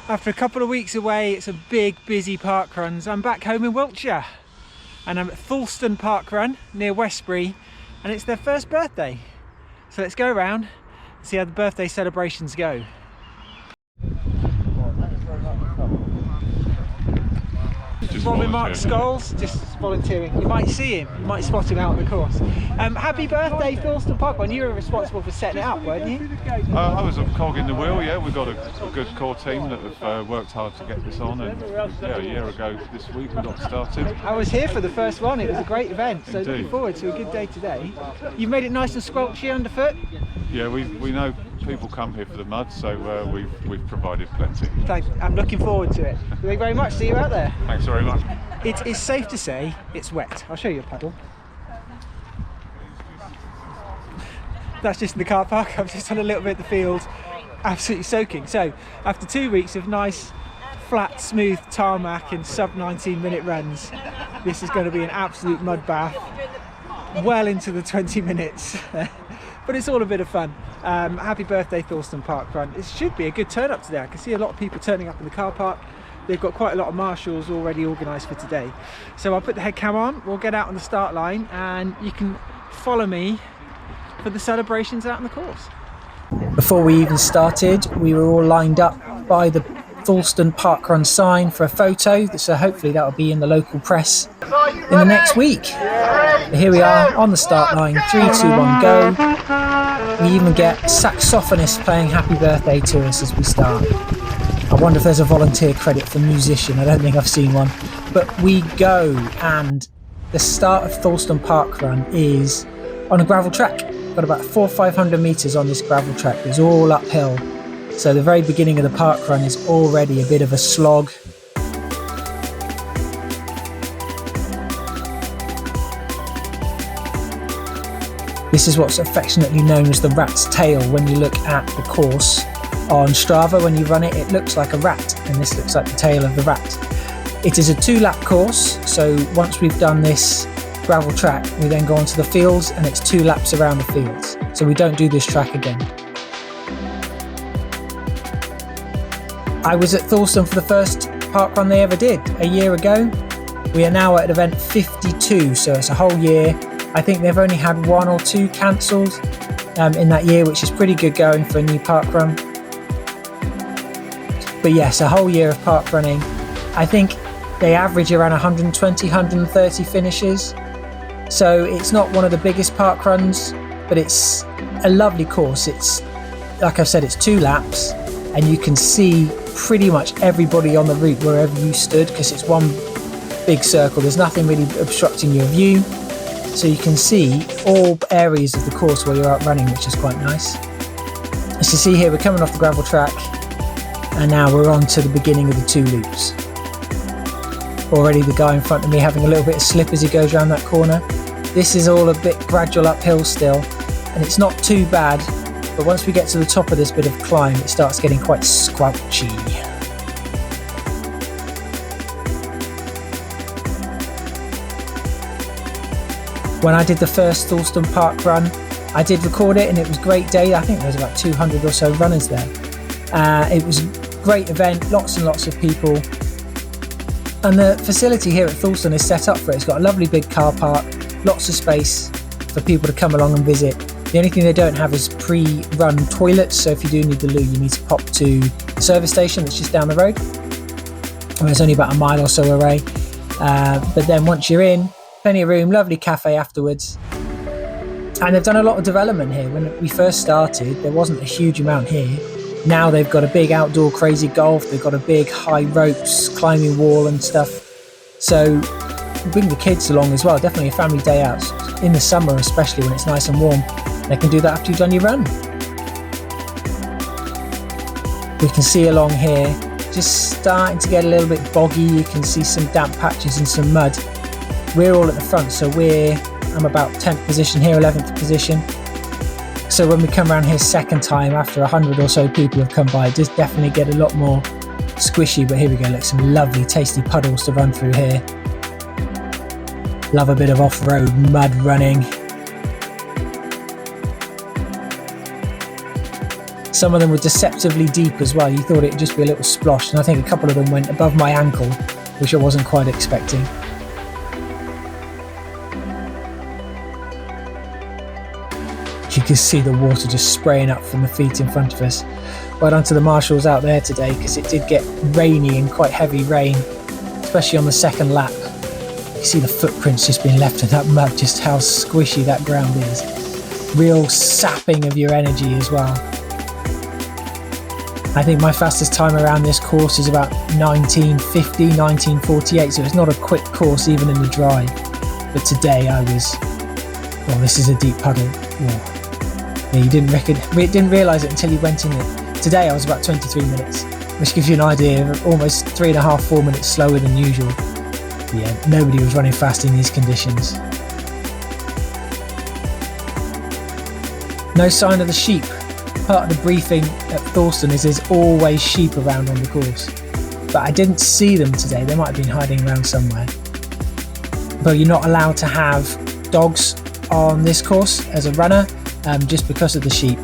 After a couple of weeks away, it's a big, busy park runs. I'm back home in Wiltshire and I'm at Thoulstone Parkrun near Westbury, and it's their first birthday. So let's go around and see how the birthday celebrations go. Robin Mark Scholes, just volunteering. You might see him, you might spot him out on the course. Happy birthday, Thoulstone Parkrun. You were responsible for setting it up, weren't you? I was a cog in the wheel, yeah. We've got a good core team that have worked hard to get this on, and yeah, a year ago this week we got started. I was here for the first one, it was a great event, so Indeed. looking forward to a good day today. You've made it nice and squelchy underfoot? Yeah, we know people come here for the mud, so we've provided plenty. Thanks. I'm looking forward to it. Thank you very much, see you out there. Thanks very much. It is safe to say it's wet. I'll show you a puddle. That's just in the car park. I've just done a little bit of the field, absolutely soaking. So after 2 weeks of nice, flat, smooth tarmac and sub 19-minute runs, this is going to be an absolute mud bath, well into the 20 minutes. But it's all a bit of fun. Happy birthday, Thoulstone Parkrun. It should be a good turn up today. I can see a lot of people turning up in the car park. They've got quite a lot of marshals already organised for today. So I'll put the head cam on, we'll get out on the start line, and you can follow me for the celebrations out on the course. Before we even started, we were all lined up by the Thoulstone Parkrun sign for a photo, so hopefully that will be in the local press in the next week. But here we are on the start line, 3, 2, 1, go. We even get a saxophonist playing happy birthday to us as we start. I wonder if there's a volunteer credit for musician. I don't think I've seen one. But we go, and the start of Thoulstone Parkrun is on a gravel track. Got about 400 or 500 metres on this gravel track. It's all uphill. So the very beginning of the parkrun is already a bit of a slog. This is what's affectionately known as the rat's tail. When you look at the course on Strava, when you run it, it looks like a rat, and this looks like the tail of the rat. It is a 2-lap course, so once we've done this gravel track, we then go onto the fields, and it's 2 laps around the fields. So we don't do this track again. I was at Thoulstone for the first parkrun they ever did a year ago. We are now at event 52, so it's a whole year. I think they've only had 1 or 2 cancelled in that year, which is pretty good going for a new parkrun. But yes, a whole year of park running. I think they average around 120, 130 finishes. So it's not one of the biggest park runs, but it's a lovely course. It's, like I've said, it's 2 laps, and you can see pretty much everybody on the route wherever you stood, because it's one big circle. There's nothing really obstructing your view. So you can see all areas of the course where you're out running, which is quite nice. As you see here, we're coming off the gravel track, and now we're on to the beginning of the 2 loops. Already the guy in front of me having a little bit of slip as he goes around that corner. This is all a bit gradual uphill still, and it's not too bad, but once we get to the top of this bit of climb, it starts getting quite squelchy. When I did the first Thoulstone Parkrun, I did record it, and it was a great day. I think there was about 200 or so runners there. It was a great event, lots and lots of people. And the facility here at Thoulstone is set up for it. It's got a lovely big car park, lots of space for people to come along and visit. The only thing they don't have is pre-run toilets, so if you do need the loo, you need to pop to the service station that's just down the road. And it's only about a mile or so away. But then once you're in, plenty of room, lovely cafe afterwards. And they've done a lot of development here. When we first started, there wasn't a huge amount here. Now they've got a big outdoor crazy golf, they've got a big high ropes climbing wall and stuff. So bring the kids along as well, definitely a family day out. In the summer especially, when it's nice and warm, they can do that after you've done your run. We can see along here, just starting to get a little bit boggy. You can see some damp patches and some mud. We're all at the front, so I'm about 10th position here, 11th position. So when we come around here second time, after 100 or so people have come by, it does definitely get a lot more squishy. But here we go, look, some lovely tasty puddles to run through here. Love a bit of off-road mud running. Some of them were deceptively deep as well. You thought it would just be a little splosh, and I think a couple of them went above my ankle, which I wasn't quite expecting. You can see the water just spraying up from the feet in front of us. Well done to the marshals out there today, because it did get rainy and quite heavy rain, especially on the second lap. You see the footprints just being left in that mud, just how squishy that ground is. Real sapping of your energy as well. I think my fastest time around this course is about 19:50, 19:48, so it's not a quick course even in the dry. But today I was, oh, this is a deep puddle. Oh. Yeah, you didn't realise it until you went in it. Today I was about 23 minutes, which gives you an idea of almost 3.5, 4 minutes slower than usual. Yeah, nobody was running fast in these conditions. No sign of the sheep. Part of the briefing at Thoulstone is there's always sheep around on the course. But I didn't see them today. They might have been hiding around somewhere. But you're not allowed to have dogs on this course as a runner, just because of the sheep.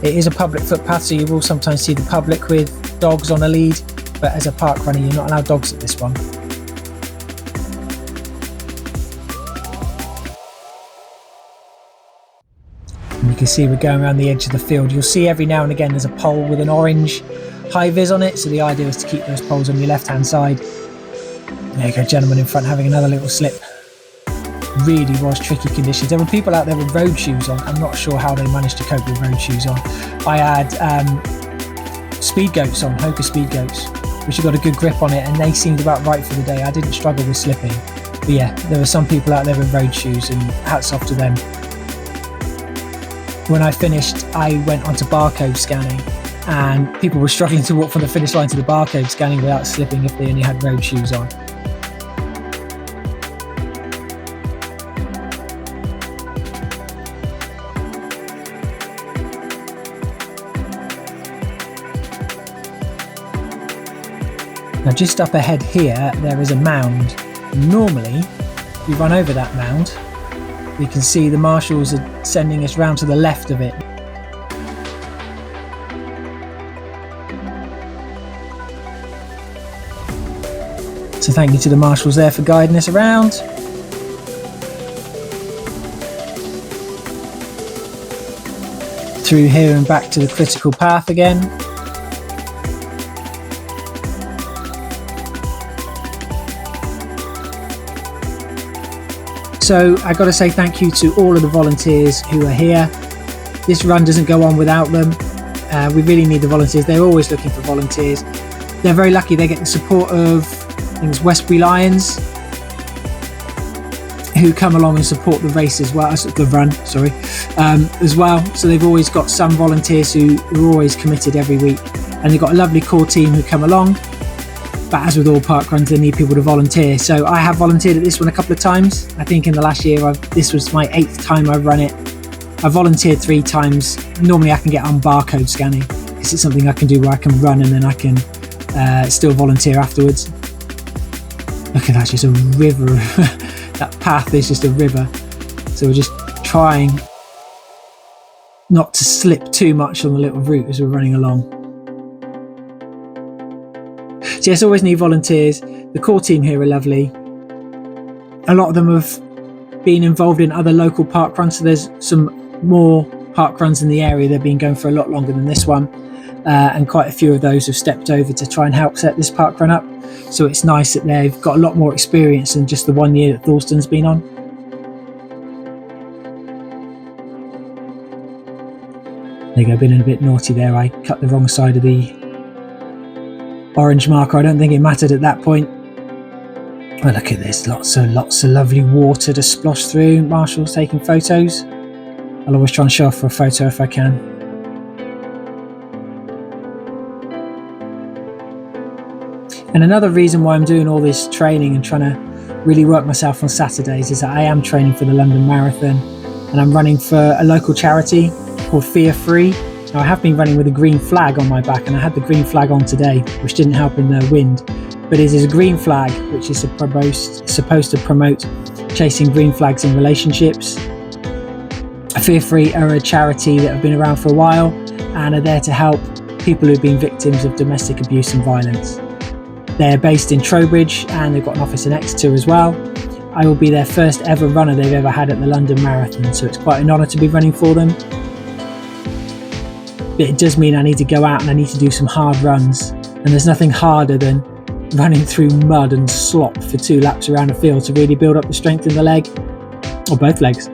It is a public footpath, so you will sometimes see the public with dogs on a lead, but as a park runner you're not allowed dogs at this one. And you can see we're going around the edge of the field. You'll see every now and again there's a pole with an orange high-vis on it, so the idea is to keep those poles on your left-hand side. There you go, gentleman in front having another little slip. Really was tricky conditions. There were people out there with road shoes on. I'm not sure how they managed to cope with road shoes on. I had speed goats on, Hoka speed goats, which have got a good grip on it, and they seemed about right for the day. I didn't struggle with slipping. But yeah, there were some people out there with road shoes, and hats off to them. When I finished, I went onto barcode scanning, and people were struggling to walk from the finish line to the barcode scanning without slipping if they only had road shoes on. Now just up ahead here, there is a mound. Normally, we run over that mound. We can see the marshals are sending us round to the left of it. So thank you to the marshals there for guiding us around. Through here and back to the critical path again. So I got to say thank you to all of the volunteers who are here. This run doesn't go on without them. We really need the volunteers. They're always looking for volunteers. They're very lucky. They get the support of, I think it's Westbury Lions, who come along and support the race as well, the run, sorry, as well. So they've always got some volunteers who are always committed every week, and they've got a lovely core team who come along. But as with all park runs, they need people to volunteer. So I have volunteered at this one a couple of times. I think in the last year, this was my 8th time I've run it. I volunteered 3 times. Normally I can get on barcode scanning, because it's something I can do where I can run and then I can still volunteer afterwards. Look at that, just a river. That path is just a river. So we're just trying not to slip too much on the little route as we're running along. So yes, always need volunteers. The core team here are lovely. A lot of them have been involved in other local park runs, so there's some more park runs in the area. They've been going for a lot longer than this one, and quite a few of those have stepped over to try and help set this park run up. So it's nice that they've got a lot more experience than just the 1 year that Thoulstone's been on. There you go, being a bit naughty there. I cut the wrong side of the orange marker. I don't think it mattered at that point. Oh, look at this, lots of lovely water to splosh through. Marshall's taking photos. I'll always try and show off for a photo if I can. And another reason why I'm doing all this training and trying to really work myself on Saturdays is that I am training for the London Marathon, and I'm running for a local charity called Fear Free. Now, I have been running with a green flag on my back, and I had the green flag on today, which didn't help in the wind. But it is a green flag which is supposed to promote chasing green flags in relationships. Fear Free are a charity that have been around for a while. and are there to help people who've been victims of domestic abuse and violence. They're based in Trowbridge and they've got an office in Exeter as well. I will be their first ever runner they've ever had at the London Marathon, so it's quite an honour to be running for them. But it does mean I need to go out and I need to do some hard runs, and there's nothing harder than running through mud and slop for 2 laps around a field to really build up the strength in the leg, or both legs.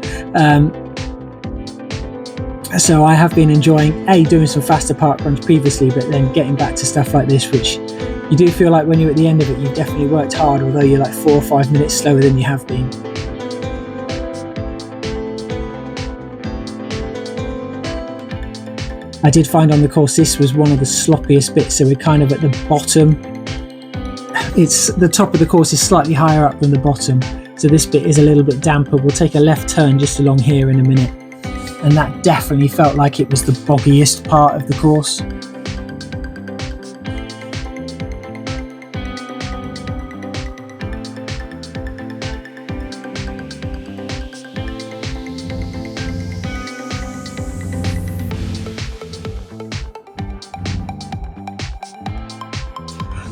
So I have been enjoying doing some faster park runs previously, but then getting back to stuff like this, which you do feel like when you're at the end of it, you've definitely worked hard, although you're like 4 or 5 minutes slower than you have been. I did find on the course this was one of the sloppiest bits, so we're kind of at the bottom. It's the top of the course is slightly higher up than the bottom, so this bit is a little bit damper. We'll take a left turn just along here in a minute, and that definitely felt like it was the boggiest part of the course.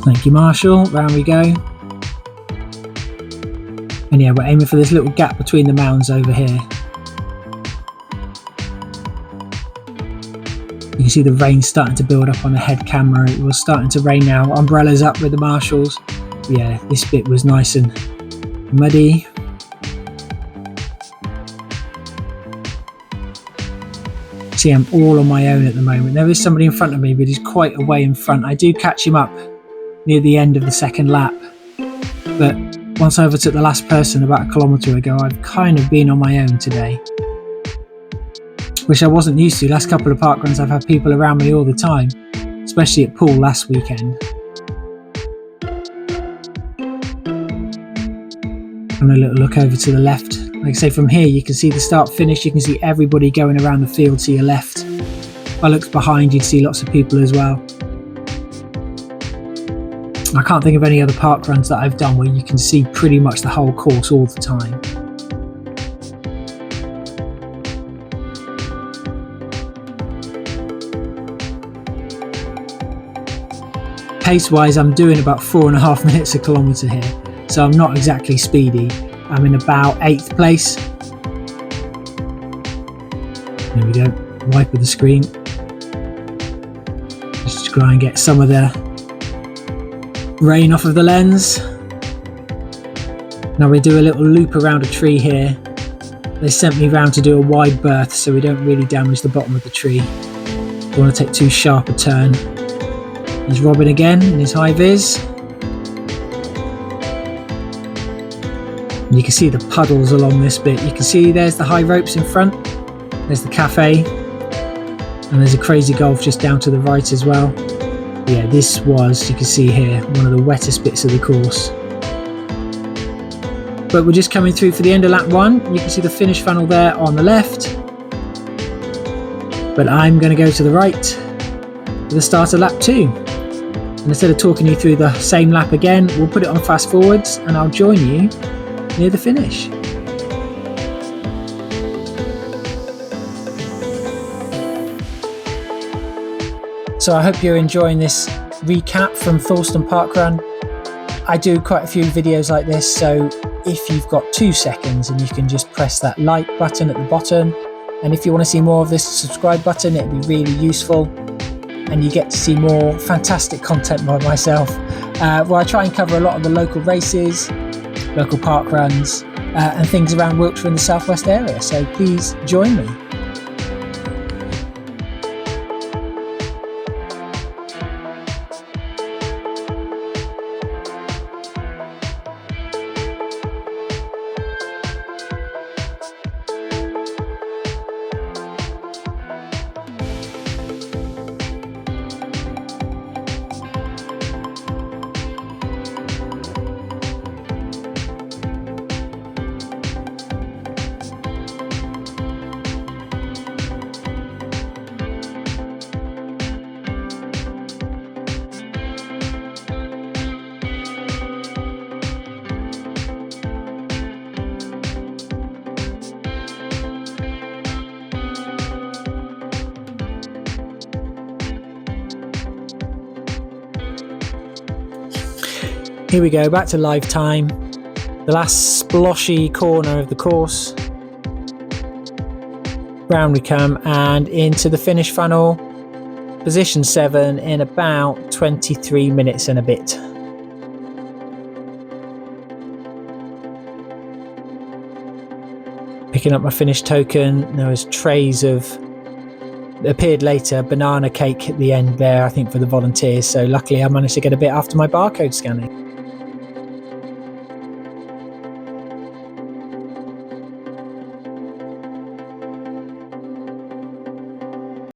Thank you, Marshall. Round we go. And yeah, we're aiming for this little gap between the mounds over here. You can see the rain starting to build up on the head camera. It was starting to rain now. Umbrellas up with the Marshalls. Yeah, this bit was nice and muddy. See, I'm all on my own at the moment. There is somebody in front of me, but he's quite a way in front. I do catch him up near the end of the second lap, but once I overtook the last person about 1 kilometre ago, I've kind of been on my own today, which I wasn't used to. Last couple of parkruns I've had people around me all the time, especially at Poole last weekend. And a little look over to the left. Like I say, from here you can see the start finish, you can see everybody going around the field to your left. If I looked behind, you'd see lots of people as well. I can't think of any other park runs that I've done where you can see pretty much the whole course all the time. Pace-wise, I'm doing about 4.5 minutes a kilometre here, so I'm not exactly speedy. I'm in about 8th place. There we go, wipe of the screen. Just to try and get some of the rain off of the lens. Now we do a little loop around a tree here. They sent me round to do a wide berth so we don't really damage the bottom of the tree. Don't want to take too sharp a turn. There's Robin again in his high vis. And you can see the puddles along this bit. You can see there's the high ropes in front. There's the cafe. And there's a crazy golf just down to the right as well. Yeah, this was, you can see here, one of the wettest bits of the course. But we're just coming through for the end of lap 1. You can see the finish funnel there on the left. But I'm going to go to the right for the start of lap 2. And instead of talking you through the same lap again, we'll put it on fast forwards and I'll join you near the finish. So I hope you're enjoying this recap from Thoulstone Parkrun. I do quite a few videos like this, so if you've got 2 seconds and you can just press that like button at the bottom, and if you want to see more of this subscribe button, it'd be really useful, and you get to see more fantastic content by myself, where I try and cover a lot of the local races, local parkruns, and things around Wiltshire and the southwest area, so please join me. Here we go, back to live time. The last sploshy corner of the course. Round we come and into the finish funnel. Position 7 in about 23 minutes and a bit. Picking up my finish token. There was trays of, appeared later, banana cake at the end there, I think for the volunteers. So luckily I managed to get a bit after my barcode scanning.